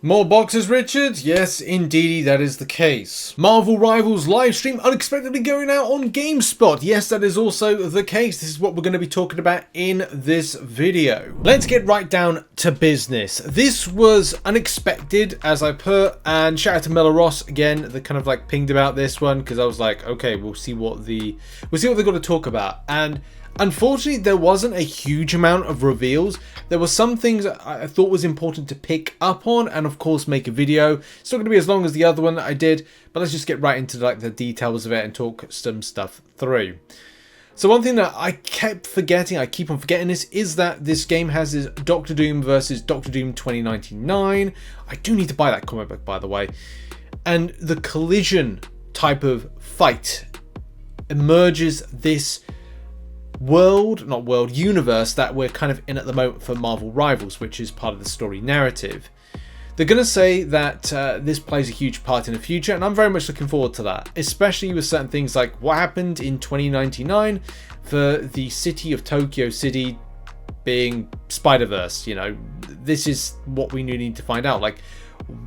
More boxes, Richard? Yes, indeedy, that is the case. Marvel Rivals livestream unexpectedly going out on GamesSpot. Yes, that is also the case. This is what we're going to be talking about in this video. Let's get right down to business. This was unexpected, as I put, and shout out to Miller Ross again. They kind of like pinged about this one because I was like, okay, we'll see what they've got to talk about. And unfortunately, there wasn't a huge amount of reveals. There were some things that I thought was important to pick up on and of course make a video. It's not going to be as long as the other one that I did, but let's just get right into like the details of it and talk some stuff through. So one thing that I keep on forgetting this, is that this game has this Doctor Doom versus Doctor Doom 2099. I do need to buy that comic book, by the way. And the collision type of fight emerges this universe that we're kind of in at the moment for Marvel Rivals, which is part of the story narrative. They're going to say that this plays a huge part in the future, and I'm very much looking forward to that, especially with certain things like what happened in 2099 for the city of Tokyo City being Spiderverse. You know, this is what we need to find out. Like,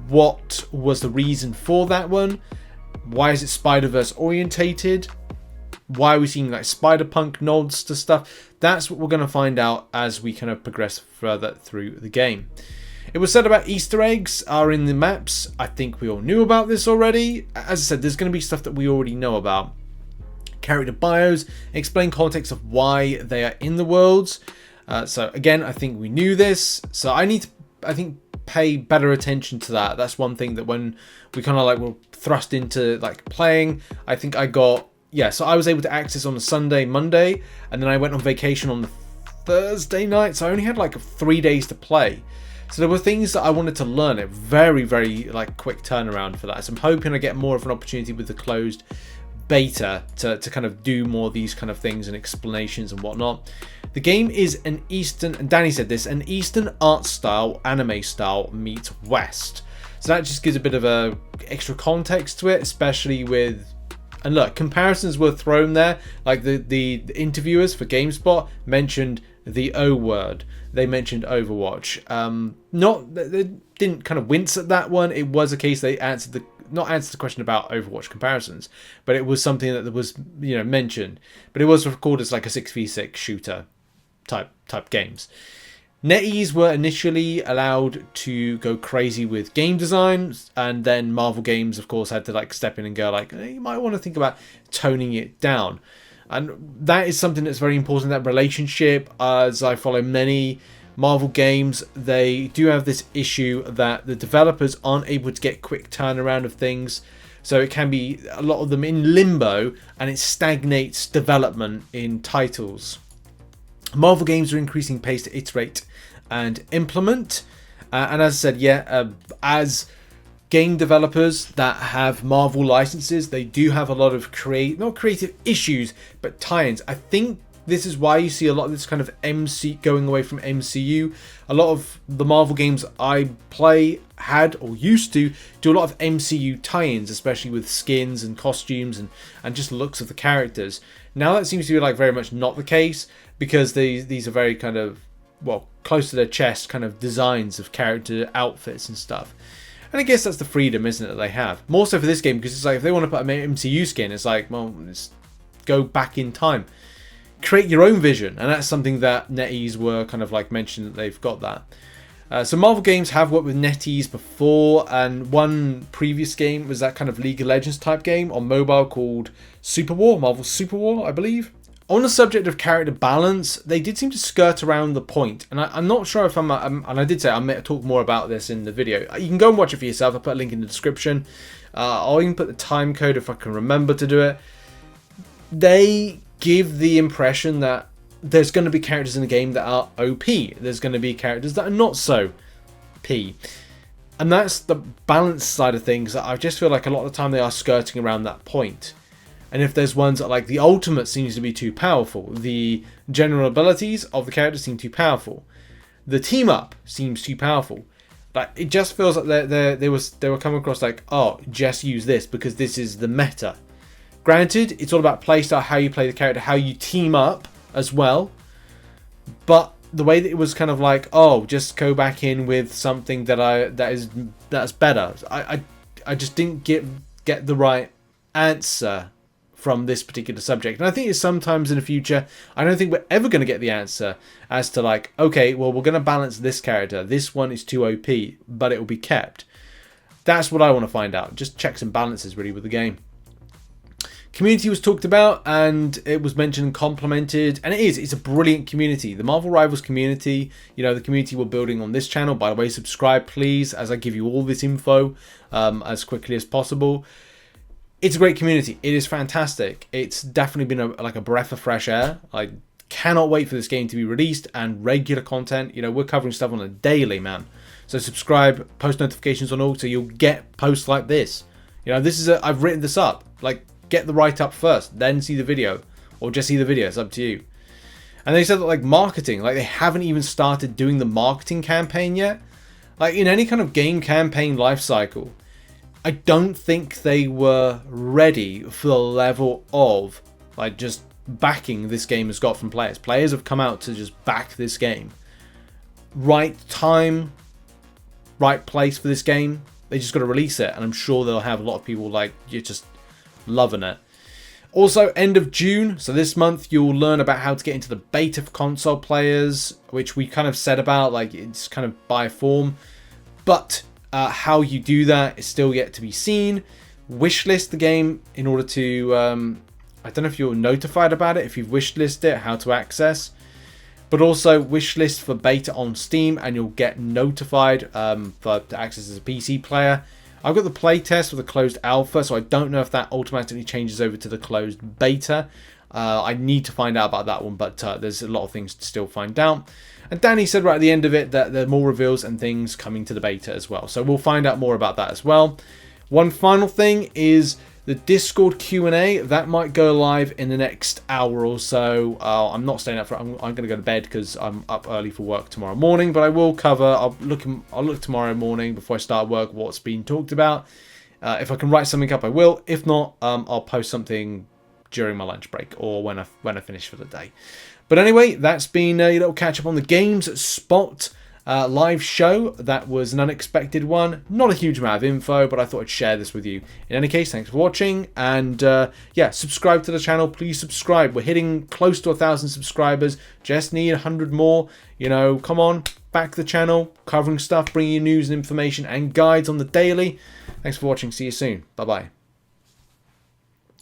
what was the reason for that one? Why is it Spiderverse orientated? Why are we seeing like Spider-Punk nods to stuff? That's what we're going to find out as we kind of progress further through the game. It was said about Easter eggs are in the maps. I think we all knew about this already. As I said, there's going to be stuff that we already know about. Character bios, explain context of why they are in the worlds. So again, I think we knew this. So I need to, pay better attention to that. That's one thing that when we kind of like were thrust into like playing, I think I got. Yeah, so I was able to access on the Sunday, Monday, and then I went on vacation on the Thursday night, so I only had like 3 days to play. So there were things that I wanted to learn. It very, very like quick turnaround for that. So I'm hoping I get more of an opportunity with the closed beta to kind of do more of these kind of things and explanations and whatnot. The game is an Eastern, and Danny said this, an Eastern art style, anime style meets West. So that just gives a bit of a extra context to it, especially with. And look, comparisons were thrown there. Like the interviewers for GameSpot mentioned the O word. They mentioned Overwatch. They didn't kind of wince at that one. It was a case they not answered the question about Overwatch comparisons, but it was something that was mentioned. But it was recorded as like a 6v6 shooter type games. Netease were initially allowed to go crazy with game design, and then Marvel Games, of course, had to like step in and go like, hey, you might want to think about toning it down. And that is something that's very important, that relationship. As I follow many Marvel games, they do have this issue that the developers aren't able to get quick turnaround of things. So it can be a lot of them in limbo, and it stagnates development in titles. Marvel games are increasing pace to iterate and implement. And as I said, as game developers that have Marvel licenses, they do have a lot of not creative issues, but tie-ins. I think this is why you see a lot of this kind of going away from MCU. A lot of the Marvel games I play had or used to do a lot of MCU tie-ins, especially with skins and costumes and just looks of the characters. Now that seems to be like very much not the case, because these are very kind of, close to their chest kind of designs of character outfits and stuff. And I guess that's the freedom, isn't it, that they have. More so for this game, because it's like if they want to put an MCU skin, it's like, well, let's go back in time. Create your own vision. And that's something that Netease were kind of like mentioned that they've got that. So Marvel Games have worked with Netease before, and one previous game was that kind of League of Legends type game on mobile called Marvel Super War, I believe. On the subject of character balance, they did seem to skirt around the point, and I'm not sure if and I did say I may talk more about this in the video. You can go and watch it for yourself. I'll put a link in the description. I'll even put the time code if I can remember to do it. They give the impression that there's going to be characters in the game that are OP. There's going to be characters that are not so P. And that's the balance side of things. I just feel like a lot of the time they are skirting around that point. And if there's ones that like the ultimate seems to be too powerful, the general abilities of the characters seem too powerful, the team up seems too powerful. Like it just feels like they were coming across like, oh, just use this because this is the meta. Granted, it's all about playstyle, how you play the character, how you team up as well. But the way that it was kind of like, oh, just go back in with something that's better. I just didn't get the right answer from this particular subject. And I think it's sometimes in the future, I don't think we're ever going to get the answer as to like, okay, well, we're going to balance this character. This one is too OP, but it will be kept. That's what I want to find out. Just checks and balances really with the game. Community was talked about and it was mentioned and complimented, and it's a brilliant community. The Marvel Rivals community, you know, the community we're building on this channel. By the way, subscribe please as I give you all this info as quickly as possible. It's a great community. It is fantastic. It's definitely been like a breath of fresh air. I cannot wait for this game to be released, and regular content. You know, we're covering stuff on a daily, man. So subscribe, post notifications on all, so you'll get posts like this. You know, this is I've written this up. Like, get the write-up first, then see the video, or just see the video. It's up to you. And they said that like marketing, like they haven't even started doing the marketing campaign yet. Like in any kind of game campaign life cycle, I don't think they were ready for the level of like just backing this game has got from players. Players have come out to just back this game. Right time, right place for this game. They just got to release it, and I'm sure they'll have a lot of people like you're just loving it. Also, end of June, so this month, you'll learn about how to get into the beta for console players, which we kind of said about, like it's kind of by form, but how you do that is still yet to be seen. Wishlist the game in order to, I don't know if you're notified about it, if you've wishlisted it, how to access, but also wishlist for beta on Steam and you'll get notified for to access as a PC player. I've got the playtest for the closed alpha, so I don't know if that automatically changes over to the closed beta. I need to find out about that one, but there's a lot of things to still find out. And Danny said right at the end of it that there are more reveals and things coming to the beta as well. So we'll find out more about that as well. One final thing is the Discord Q&A. That might go live in the next hour or so. I'm not staying up for it. I'm going to go to bed because I'm up early for work tomorrow morning. But I will cover. I'll look tomorrow morning before I start work what's been talked about. If I can write something up, I will. If not, I'll post something during my lunch break or when I finish for the day. But anyway, that's been a little catch up on the GamesSpot live show. That was an unexpected one. Not a huge amount of info, but I thought I'd share this with you. In any case, thanks for watching, and yeah, subscribe to the channel. Please subscribe. We're hitting close to 1,000 subscribers. Just need 100 more. You know, come on, back the channel, covering stuff, bringing you news and information and guides on the daily. Thanks for watching. See you soon. Bye bye.